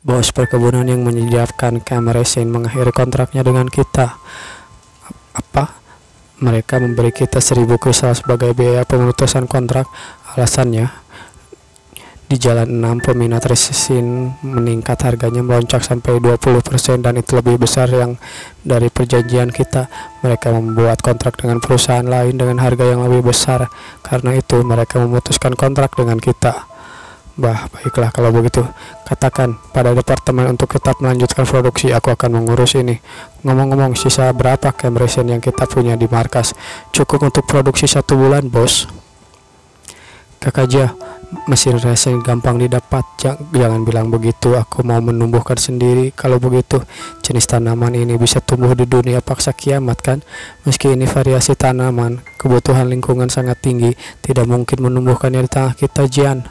Bos perkebunan yang menyediakan Cameresin mengakhiri kontraknya dengan kita. Apa? Mereka memberi kita 1000 kristal sebagai biaya pemutusan kontrak. Alasannya, di jalan 6 peminat resin meningkat, harganya melonjak sampai 20% dan itu lebih besar yang dari perjanjian kita. Mereka membuat kontrak dengan perusahaan lain dengan harga yang lebih besar. Karena itu mereka memutuskan kontrak dengan kita. Bah, baiklah kalau begitu. Katakan pada departemen untuk tetap melanjutkan produksi. Aku akan mengurus ini. Ngomong-ngomong, sisa berapa Cameresin yang kita punya di markas? Cukup untuk produksi 1 bulan, bos. Kak aja, mesin resin gampang didapat. Jangan bilang begitu. Aku mau menumbuhkan sendiri. Kalau begitu, jenis tanaman ini bisa tumbuh di dunia paksa kiamat kan? Meski ini variasi tanaman, kebutuhan lingkungan sangat tinggi. Tidak mungkin menumbuhkannya di tengah kita, Jian.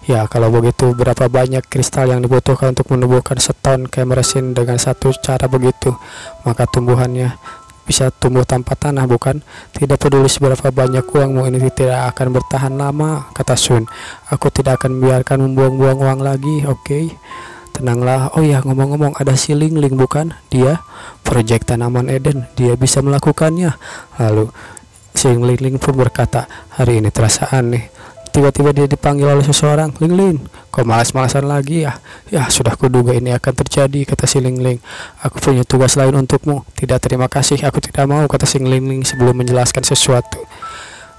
Ya, kalau begitu berapa banyak kristal yang dibutuhkan untuk menumbuhkan seton Cameresin dengan satu cara begitu? Maka tumbuhannya bisa tumbuh tanpa tanah, bukan? Tidak peduli seberapa banyak uangmu, ini tidak akan bertahan lama, kata Sun. Aku tidak akan membiarkan membuang-buang uang lagi, oke? Tenanglah. Oh ya, ngomong-ngomong, ada si Ling Ling, bukan? Dia proyek tanaman Eden, dia bisa melakukannya. Lalu si Ling Ling pun berkata, hari ini terasa aneh. Tiba-tiba dia dipanggil oleh seseorang. Ling Ling, kau malas-malasan lagi ya? Ya, sudah kuduga ini akan terjadi, kata si Ling Ling. Aku punya tugas lain untukmu. Tidak, terima kasih, aku tidak mau, kata si Ling Ling sebelum menjelaskan sesuatu.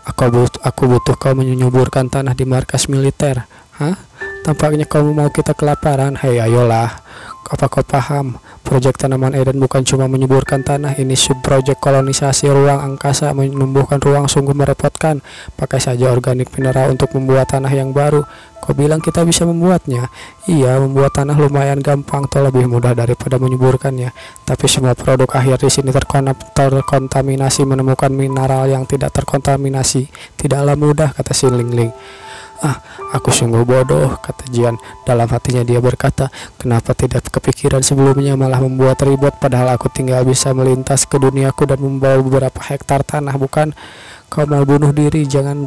Aku butuh kau menyuburkan tanah di markas militer. Hah? Tampaknya kau mau kita kelaparan. Hei, ayolah. Apa kau paham? Proyek tanaman Eden bukan cuma menyuburkan tanah, ini subproyek kolonisasi ruang angkasa. Menumbuhkan ruang sungguh merepotkan. Pakai saja organik mineral untuk membuat tanah yang baru. Kau bilang kita bisa membuatnya? Iya, membuat tanah lumayan gampang atau lebih mudah daripada menyuburkannya. Tapi semua produk akhir di sini terkontaminasi. Menemukan mineral yang tidak terkontaminasi tidaklah mudah, kata si Ling Ling. Ah, aku sungguh bodoh, kata Jian. Dalam hatinya dia berkata, kenapa tidak kepikiran sebelumnya, malah membuat ribet, padahal aku tinggal bisa melintas ke duniaku dan membawa beberapa hektar tanah, bukan? Kau mau bunuh diri, jangan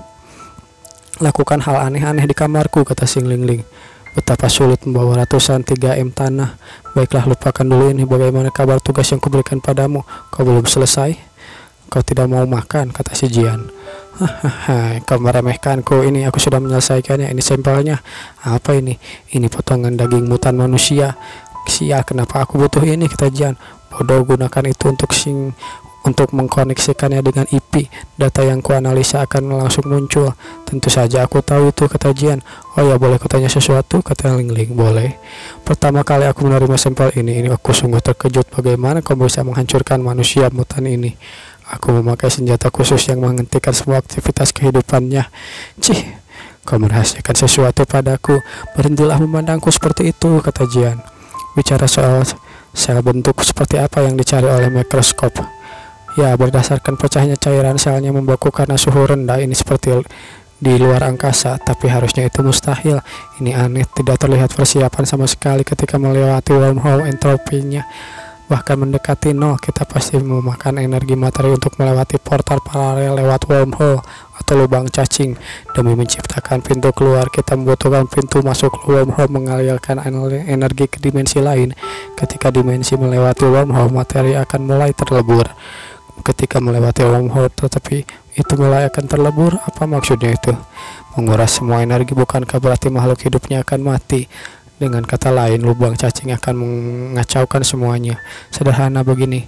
lakukan hal aneh-aneh di kamarku, kata si Ling Ling. Betapa sulit membawa ratusan 3M tanah. Baiklah, lupakan dulu ini. Bagaimana kabar tugas yang kuberikan padamu? Kau belum selesai? Kau tidak mau makan, kata si Jian. Hahaha, kau meremehkanku. Ini aku sudah menyelesaikannya. Ini sampelnya. Apa ini? Ini potongan daging mutan manusia. Sia, kenapa aku butuh ini, kata Jian. Bodoh, gunakan itu untuk mengkoneksikannya dengan IP. Data yang kuanalisa akan langsung muncul. Tentu saja aku tahu itu, kata Jian. Oh ya, boleh kutanya sesuatu, kata Ling Ling. Boleh. Pertama kali aku menerima sampel ini aku sungguh terkejut. Bagaimana kau bisa menghancurkan manusia mutan ini? Aku memakai senjata khusus yang menghentikan semua aktivitas kehidupannya. Cih, kau merahasiakan sesuatu padaku. Berhentilah memandangku seperti itu, kata Jian. Bicara soal sel bentuk seperti apa yang dicari oleh mikroskop? Ya, berdasarkan pecahnya cairan, selnya membeku karena suhu rendah. Ini seperti di luar angkasa, tapi harusnya itu mustahil. Ini aneh, tidak terlihat persiapan sama sekali ketika melewati wormhole. Entropinya bahkan mendekati nol. Kita pasti memakan energi materi untuk melewati portal paralel lewat wormhole atau lubang cacing. Demi menciptakan pintu keluar, kita membutuhkan pintu masuk wormhole mengalirkan energi ke dimensi lain. Ketika dimensi melewati wormhole, materi akan mulai terlebur. Ketika melewati wormhole, tetapi itu mulai akan terlebur. Apa maksudnya itu? Menguras semua energi, bukankah berarti makhluk hidupnya akan mati? Dengan kata lain, lubang cacing akan mengacaukan semuanya. Sederhana begini,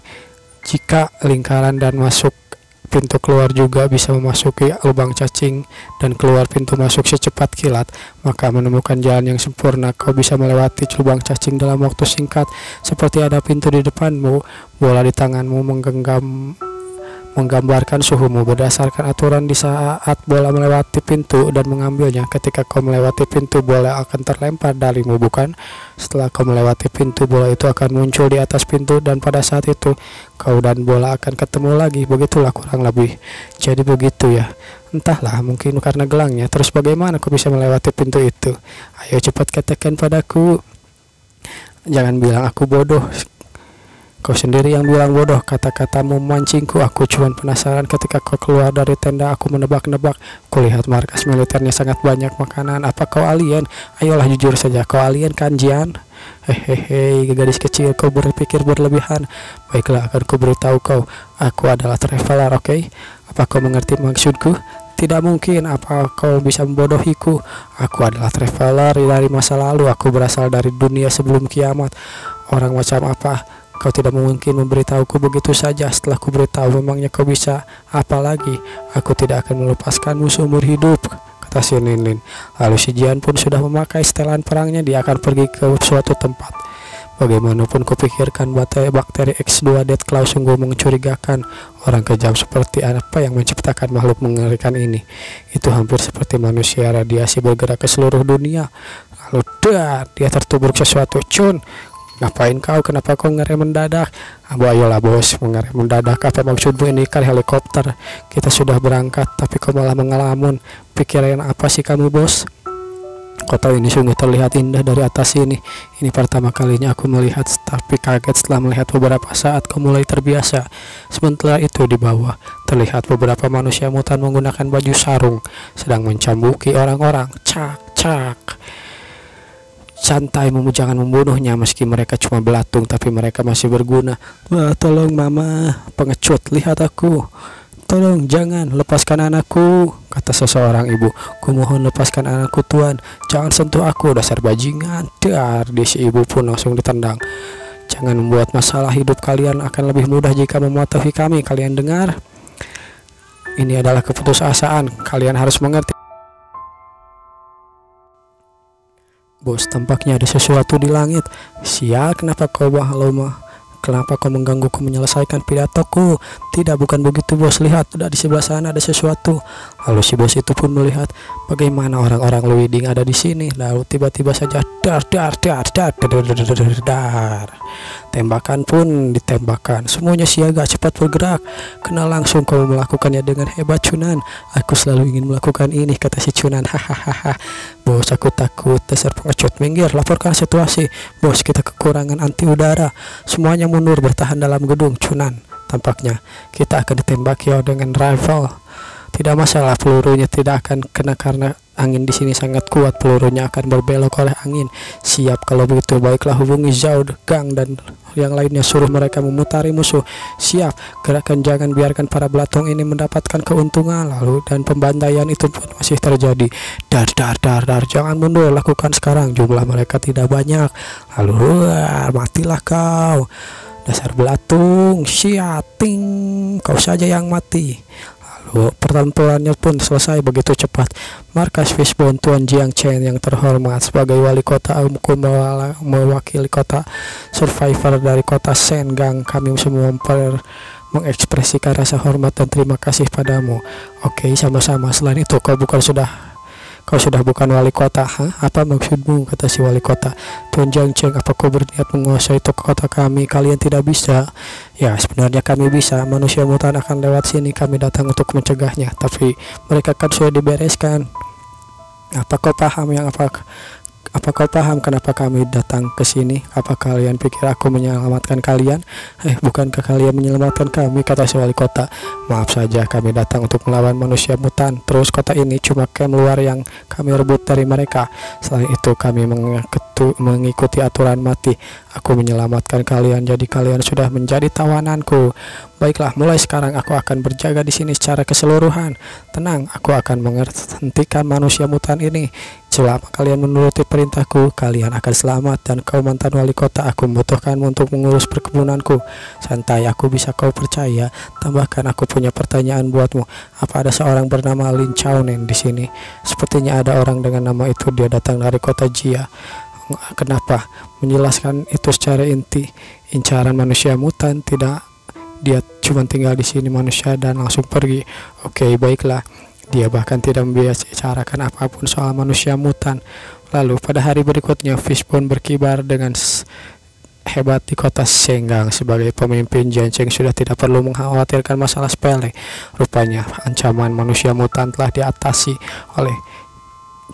jika lingkaran dan masuk pintu keluar juga bisa memasuki lubang cacing dan keluar pintu masuk secepat kilat, maka menemukan jalan yang sempurna. Kau bisa melewati lubang cacing dalam waktu singkat, seperti ada pintu di depanmu. Bola di tanganmu menggambarkan suhumu berdasarkan aturan di saat bola melewati pintu dan mengambilnya. Ketika kau melewati pintu, bola akan terlempar darimu, bukan? Setelah kau melewati pintu, bola itu akan muncul di atas pintu dan pada saat itu kau dan bola akan ketemu lagi. Begitulah kurang lebih. Jadi begitu ya. Entahlah, mungkin karena gelangnya. Terus bagaimana kau bisa melewati pintu itu? Ayo cepat katakan padaku. Jangan bilang aku bodoh. Kau sendiri yang bilang bodoh, kata-katamu memancingku. Aku cuma penasaran ketika kau keluar dari tenda. Aku menebak-nebak. Kulihat markas militernya sangat banyak makanan. Apa kau alien? Ayolah jujur saja, kau alien kan, Jian? Hehehe, gadis kecil, kau berpikir berlebihan. Baiklah, akan ku beritahu kau. Aku adalah traveler, oke? Apa kau mengerti maksudku? Tidak mungkin, apa kau bisa membodohiku? Aku adalah traveler dari masa lalu. Aku berasal dari dunia sebelum kiamat. Orang macam apa? Kau tidak mungkin memberitahuku begitu saja. Setelah ku beritahu, memangnya kau bisa apa lagi? Aku tidak akan melepaskanmu seumur hidup, kata si Lin. Lalu si Jian pun sudah memakai setelan perangnya. Dia akan pergi ke suatu tempat. Bagaimanapun kupikirkan, bakteri X2 Deathclaw sungguh mencurigakan. Orang kejam seperti apa yang menciptakan makhluk mengerikan ini? Itu hampir seperti manusia. Radiasi bergerak ke seluruh dunia. Lalu dia tertubruk sesuatu. Chun, ngapain kau? Kenapa kau ngerem mendadak? Ayolah bos, mengerem mendadak. Apa maksudmu? Ini kan helikopter. Kita sudah berangkat, tapi kau malah mengelamun. Pikiran apa sih kamu, bos? Kota ini sungguh terlihat indah dari atas sini. Ini pertama kalinya aku melihat, tapi kaget setelah melihat beberapa saat kau mulai terbiasa. Sementara itu di bawah terlihat beberapa manusia mutan menggunakan baju sarung sedang mencambuki orang-orang. Cak. Santai, jangan membunuhnya. Meski mereka cuma belatung, tapi mereka masih berguna. Wah, tolong mama, pengecut, lihat aku. Tolong jangan, lepaskan anakku, kata seseorang ibu. Kumohon lepaskan anakku tuan, jangan sentuh aku, dasar bajingan. Si ibu pun langsung ditendang. Jangan membuat masalah, hidup kalian akan lebih mudah jika mematuhi kami. Kalian dengar? Ini adalah keputusasaan, kalian harus mengerti. Bos, tampaknya ada sesuatu di langit. Sial, kenapa kau Kenapa kau menggangguku menyelesaikan pidatoku? Tidak, bukan begitu bos. Lihat, di sebelah sana ada sesuatu. Lalu si bos itu pun melihat bagaimana orang-orang Luiding ada di sini. Lalu tiba-tiba saja dar. Tembakan pun ditembakkan. Semuanya siaga, cepat bergerak. Kenal langsung kau melakukannya dengan hebat, Cunan. Aku selalu ingin melakukan ini, kata si Cunan. Hahaha. Bos, aku takut, dasar pengecut. Minggir, laporkan situasi. Bos, kita kekurangan anti udara. Semuanya mundur, bertahan dalam gedung. Cunan, tampaknya kita akan ditembaki dengan rifle. Tidak masalah, pelurunya tidak akan kena karena angin di sini sangat kuat. Pelurunya akan berbelok oleh angin. Siap, kalau begitu baiklah, hubungi Zhao, Gang dan yang lainnya, suruh mereka memutari musuh. Siap, gerakan, jangan biarkan para belatung ini mendapatkan keuntungan. Lalu dan pembantaian itu pun masih terjadi. Dar, jangan mundur, lakukan sekarang. Jumlah mereka tidak banyak. Lalu matilah kau, dasar belatung. Siating, kau saja yang mati. Pertempurannya pun selesai begitu cepat. Markas Fishbone, Tuan Jiang Chen yang terhormat, sebagai wali kota, aku mewakili kota survivor dari kota Senggang. Kami semua mengekspresikan rasa hormat dan terima kasih padamu. Oke, sama-sama. Selain itu, kau sudah bukan wali kota, Apa maksudmu? Kata si wali kota. Tuan Jiang Chen, apa kau berniat menguasai kota kami? Kalian tidak bisa. Ya, sebenarnya kami bisa. Manusia mutan akan lewat sini. Kami datang untuk mencegahnya, tapi mereka kan sudah dibereskan. Apa kau paham kenapa kami datang ke sini? Apa kalian pikir aku menyelamatkan kalian? Bukankah kalian menyelamatkan kami? Kata si wali kota. Maaf saja, kami datang untuk melawan manusia mutan. Terus kota ini cuma camp luar yang kami rebut dari mereka. Selain itu kami mengikuti aturan mati. Aku menyelamatkan kalian, jadi kalian sudah menjadi tawananku. Baiklah, mulai sekarang aku akan berjaga di sini secara keseluruhan. Tenang, aku akan menghentikan manusia mutan ini. Selama kalian menuruti perintahku, kalian akan selamat. Dan kau mantan wali kota, aku membutuhkanmu untuk mengurus perkebunanku. Santai, aku bisa kau percaya. Tambahkan, aku punya pertanyaan buatmu. Apa ada seorang bernama Lin Chaonen di sini? Sepertinya ada orang dengan nama itu. Dia datang dari kota Jia. Kenapa? Menjelaskan itu secara inti. Incaran manusia mutan, tidak. Dia cuma tinggal di sini manusia dan langsung pergi. Oke, baiklah. Dia bahkan tidak membicarakan apapun soal manusia mutan. Lalu pada hari berikutnya, Fishbone berkibar dengan hebat di kota Senggang. Sebagai pemimpin, Jiang Chen sudah tidak perlu mengkhawatirkan masalah sepele. Rupanya ancaman manusia mutan telah diatasi oleh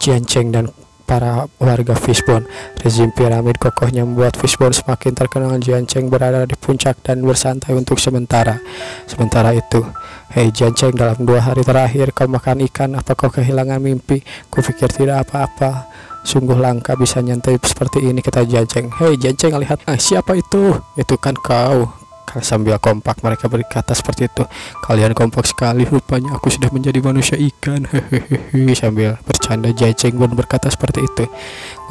Jiang Chen dan para warga Fishbone. Rezim piramid kokohnya membuat Fishbone semakin terkenal. Jiancheng berada di puncak dan bersantai untuk sementara. Sementara itu, hei Jiancheng, dalam 2 hari terakhir kau makan ikan. Apa kau kehilangan mimpi? Kupikir tidak apa-apa. Sungguh langka bisa nyantai seperti ini, kata Jiancheng. Hei Jiancheng, lihat, siapa itu? Itu kan kau. Sambil kompak mereka berkata seperti itu. Kalian kompak sekali, rupanya aku sudah menjadi manusia ikan. Hehehe. Sambil bercanda Jiancheng pun berkata seperti itu.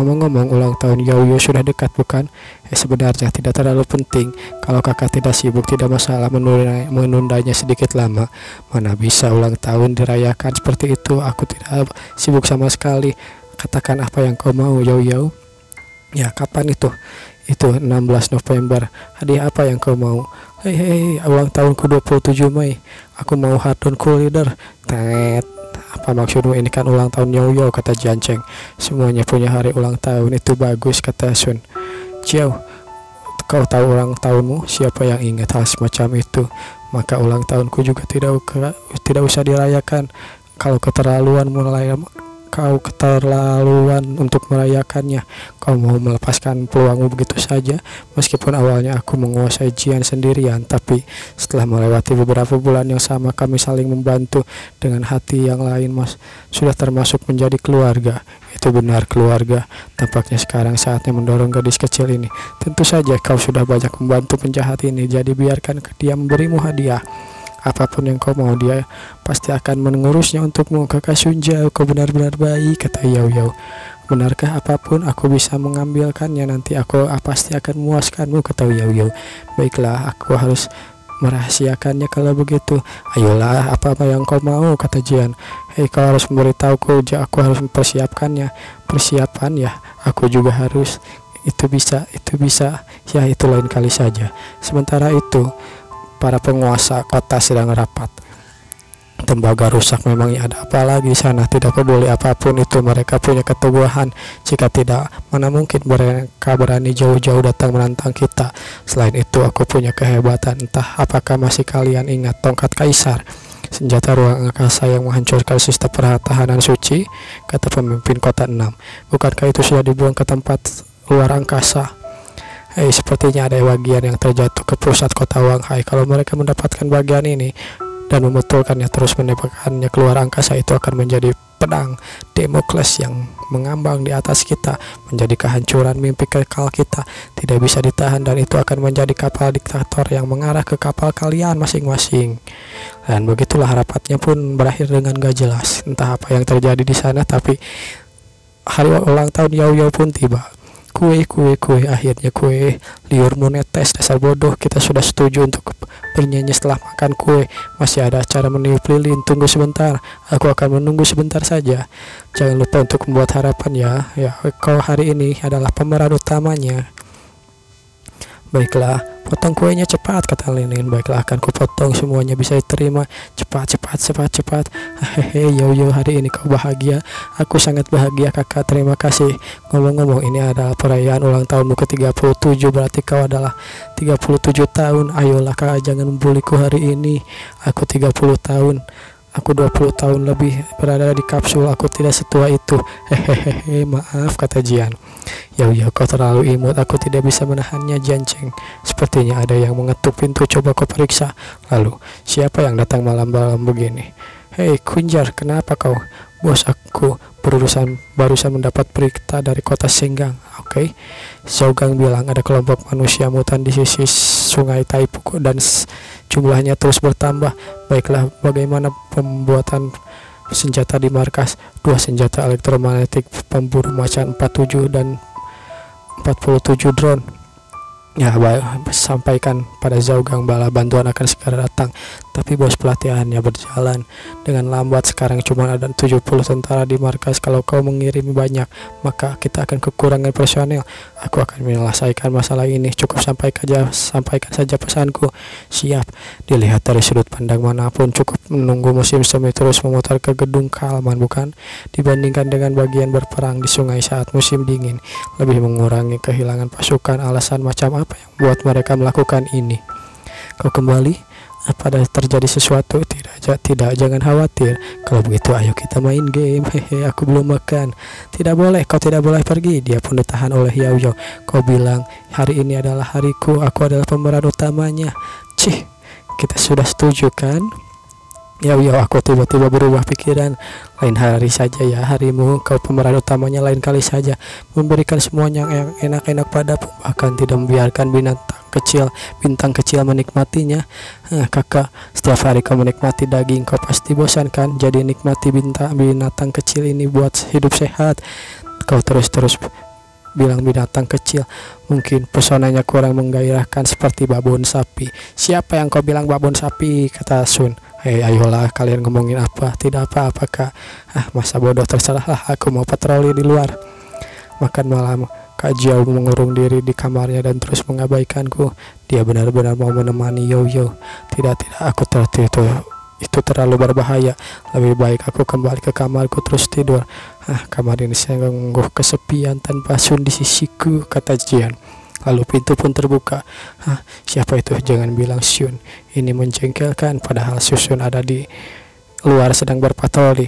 Ngomong-ngomong, ulang tahun Yaoyo sudah dekat, bukan? Sebenarnya tidak terlalu penting. Kalau kakak tidak sibuk, tidak masalah menundanya sedikit lama. Mana bisa ulang tahun dirayakan seperti itu. Aku tidak sibuk sama sekali. Katakan apa yang kau mau, Yaoyo. Ya, kapan itu? Itu 16 November. Hadiah apa yang kau mau? Hei, ulang tahunku 27 Mei. Aku mau Hardon Cool Leader. Tet. Apa maksudmu? Ini kan ulang tahun Yaoyo, kata Jiancheng. Semuanya punya hari ulang tahun, itu bagus, kata Sun. Jiao, kau tahu ulang tahunmu? Siapa yang ingat hal semacam itu? Maka ulang tahunku juga tidak usah dirayakan. Kau keterlaluan untuk merayakannya. Kau mau melepaskan peluangmu begitu saja. Meskipun awalnya aku menguasai Jian sendirian, tapi setelah melewati beberapa bulan yang sama, kami saling membantu dengan hati yang lain, sudah termasuk menjadi keluarga. Itu benar, keluarga. Tampaknya sekarang saatnya mendorong gadis kecil ini. Tentu saja kau sudah banyak membantu penjahat ini, jadi biarkan dia memberimu hadiah. Apapun yang kau mau, dia pasti akan mengurusnya untukmu. Kakak Sunjao, kau benar-benar baik, kata Yaoyo. Benarkah apapun aku bisa mengambilkannya? Nanti aku pasti akan memuaskanmu, kata Yaoyo. Baiklah, aku harus merahasiakannya kalau begitu. Ayolah, apa yang kau mau, kata Jian. Hei, kau harus memberitahuku, aku harus mempersiapkannya. Persiapan ya, aku juga harus. Itu bisa. Ya, itu lain kali saja. Sementara itu, para penguasa kota sedang rapat. Tembaga rusak, memangnya ada apa lagi di sana? Tidak peduli apapun itu, mereka punya keteguhan. Jika tidak, mana mungkin mereka berani jauh-jauh datang menantang kita. Selain itu, aku punya kehebatan. Entah apakah masih kalian ingat tongkat kaisar, senjata ruang angkasa yang menghancurkan sistem pertahanan suci, kata pemimpin kota 6. Bukankah itu sudah dibuang ke tempat luar angkasa? Hei, sepertinya ada bagian yang terjatuh ke pusat kota Wanghai. Kalau mereka mendapatkan bagian ini dan membetulkannya, terus menembakkannya keluar angkasa, itu akan menjadi pedang Damocles yang mengambang di atas kita, menjadi kehancuran mimpi kekal kita. Tidak bisa ditahan, dan itu akan menjadi kapal diktator yang mengarah ke kapal kalian masing-masing. Dan begitulah rapatnya pun berakhir dengan gak jelas. Entah apa yang terjadi di sana, tapi hari ulang tahun Yaoyo pun tiba. Kue, akhirnya kue. Liurmu netes, dasar bodoh. Kita sudah setuju untuk bernyanyi setelah makan kue. Masih ada acara meniup lilin. Tunggu sebentar, aku akan menunggu sebentar saja. Jangan lupa untuk membuat harapan ya. Ya, kau hari ini adalah pemeran utamanya. Baiklah, potong kuenya cepat, kata Linin. Baiklah, akan kupotong, semuanya bisa diterima. Cepat. Hehehe, Yaoyo, hari ini kau bahagia. Aku sangat bahagia, kakak. Terima kasih. Ngomong-ngomong, ini adalah perayaan ulang tahunmu ke-37. Berarti kau adalah 37 tahun. Ayolah kakak, jangan membuliku hari ini. Aku 30 tahun. Aku 20 tahun lebih berada di kapsul. Aku tidak setua itu. Hehehe, maaf, kata Jian. Yaoyo, kau terlalu imut. Aku tidak bisa menahannya, Jiancheng. Sepertinya ada yang mengetuk pintu. Coba kau periksa. Lalu, siapa yang datang malam-malam begini? Hei, Kunjar, kenapa kau? Bos, aku barusan mendapat berita dari kota Senggang. Oke. Zhougang bilang ada kelompok manusia mutan di sisi sungai Taipu dan jumlahnya terus bertambah. Baiklah, bagaimana pembuatan senjata di markas? 2 senjata elektromagnetik, pemburu macan 47 dan 47 drone. Ya, sampaikan pada Zhougang bala bantuan akan segera datang. Tapi bos, pelatihannya berjalan dengan lambat. Sekarang cuma ada 70 tentara di markas. Kalau kau mengirim banyak, maka kita akan kekurangan personel. Aku akan menyelesaikan masalah ini. Cukup sampaikan saja pesanku. Siap. Dilihat dari sudut pandang manapun, cukup menunggu musim semi terus memutar ke gedung keamanan, bukan? Dibandingkan dengan bagian berperang di sungai saat musim dingin, lebih mengurangi kehilangan pasukan. Alasan macam apa yang buat mereka melakukan ini? Kau kembali? pada terjadi sesuatu, tidak, jangan khawatir. Kalau begitu ayo kita main game. Hehe, aku belum makan. Tidak boleh, kau tidak boleh pergi. Dia pun ditahan oleh Yao Yao. Kau bilang hari ini adalah hariku, aku adalah pemeran utamanya. Cih, kita sudah setuju kan? Yao Yao, aku tiba-tiba berubah pikiran. Lain hari saja ya harimu, kau pemeran utamanya, lain kali saja. Memberikan semuanya yang enak-enak padamu, bahkan tidak membiarkan bintang kecil menikmatinya. Kakak, setiap hari kau menikmati daging, kau pasti bosan kan? Jadi nikmati binatang kecil ini buat hidup sehat. Kau terus bilang binatang kecil, mungkin pesonanya kurang menggairahkan seperti babon sapi. Siapa yang kau bilang babon sapi? Kata Sun. Hei, ayolah kalian ngomongin apa? Tidak apa-apa kak. Masa bodoh, terserahlah, aku mau patroli di luar. Makan malam, Kak Jiao mengurung diri di kamarnya dan terus mengabaikanku. Dia benar-benar mau menemani Yao Yao. Tidak, aku itu terlalu berbahaya. Lebih baik aku kembali ke kamarku terus tidur. Kamar ini sungguh kesepian tanpa Sun di sisiku, kata Jian. Lalu pintu pun terbuka. Siapa itu? Jangan bilang Sun. Ini menjengkelkan, padahal Sun ada di luar sedang berpatroli.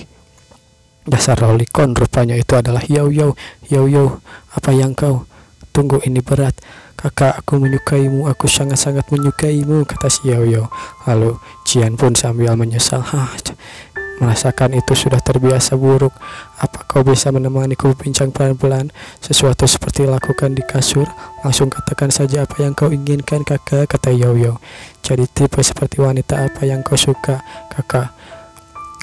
Dasar lolicon, rupanya itu adalah Yao Yao. Yao Yao, apa yang kau? Tunggu, ini berat. Kakak, aku menyukaimu, aku sangat-sangat menyukaimu, kata si Yao Yao. Lalu Jian pun sambil menyesal. Merasakan itu sudah terbiasa buruk. Apa kau bisa menemaniku bincang pelan-pelan? Sesuatu seperti lakukan di kasur. Langsung katakan saja apa yang kau inginkan, kakak, kata Yao Yao. Jadi tipe seperti wanita apa yang kau suka, kakak?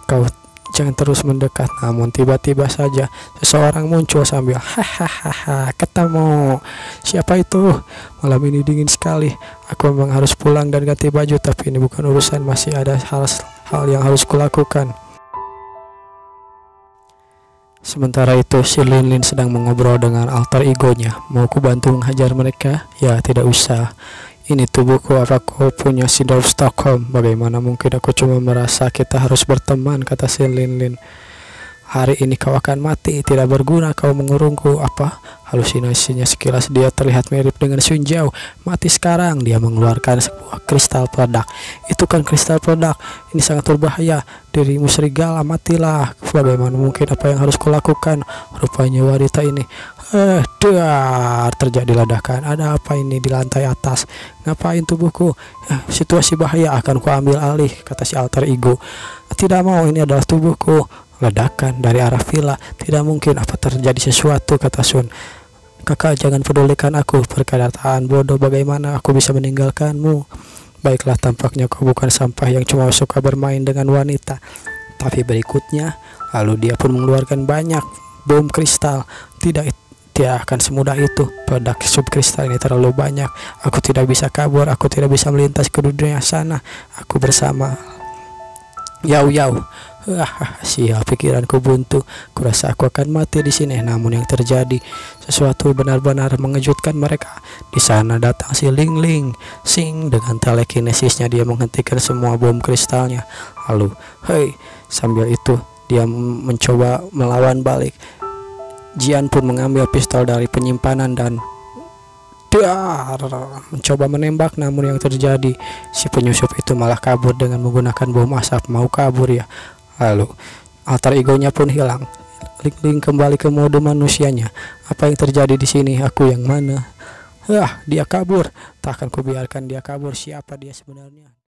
Kau jangan terus mendekat. Namun tiba-tiba saja seseorang muncul sambil hahaha, ketemu. Siapa itu? Malam ini dingin sekali. Aku memang harus pulang dan ganti baju, tapi ini bukan urusan, masih ada hal yang harus kulakukan. Sementara itu si Lin sedang mengobrol dengan alter egonya. Mau ku bantu menghajar mereka? Ya, tidak usah. Ini tubuhku, apa kau punya sindrom Stockholm? Bagaimana mungkin, aku cuma merasa kita harus berteman, kata si Lin. Hari ini kau akan mati, tidak berguna kau mengurungku. Apa? Halusinasinya sekilas dia terlihat mirip dengan Sun Jiao. Mati sekarang. Dia mengeluarkan sebuah kristal peledak. Itu kan kristal peledak. Ini sangat berbahaya. Dirimu serigala, matilah. Bagaimana mungkin, apa yang harus kulakukan? Rupanya wanita ini. Terjadi ledakan. Ada apa ini di lantai atas? Ngapain tubuhku? Situasi bahaya, akan kuambil alih, kata si alter ego. Tidak mau, ini adalah tubuhku. Ledakan dari arah villa. Tidak mungkin, apa terjadi sesuatu, kata Sun. Kakak, jangan pedulikan aku. Perkataan bodoh, bagaimana aku bisa meninggalkanmu? Baiklah, tampaknya kau bukan sampah yang cuma suka bermain dengan wanita. Tapi berikutnya, lalu dia pun mengeluarkan banyak bom kristal. Tidak akan semudah itu. Peledak subkristal ini terlalu banyak. Aku tidak bisa kabur, aku tidak bisa melintas ke dunia sana. Aku bersama Yao Yao. Sial, pikiranku buntu. Kurasa aku akan mati di sini. Namun yang terjadi sesuatu benar-benar mengejutkan mereka. Di sana datang si Ling. Dengan telekinesisnya dia menghentikan semua bom kristalnya. Lalu, sambil itu dia mencoba melawan balik. Jian pun mengambil pistol dari penyimpanan dan mencoba menembak. Namun yang terjadi, si penyusup itu malah kabur dengan menggunakan bom asap. Mau kabur ya. Lalu alter egonya pun hilang. Ling kembali ke mode manusianya. Apa yang terjadi di sini? Aku yang mana? Dia kabur. Tak akan kubiarkan dia kabur. Siapa dia sebenarnya?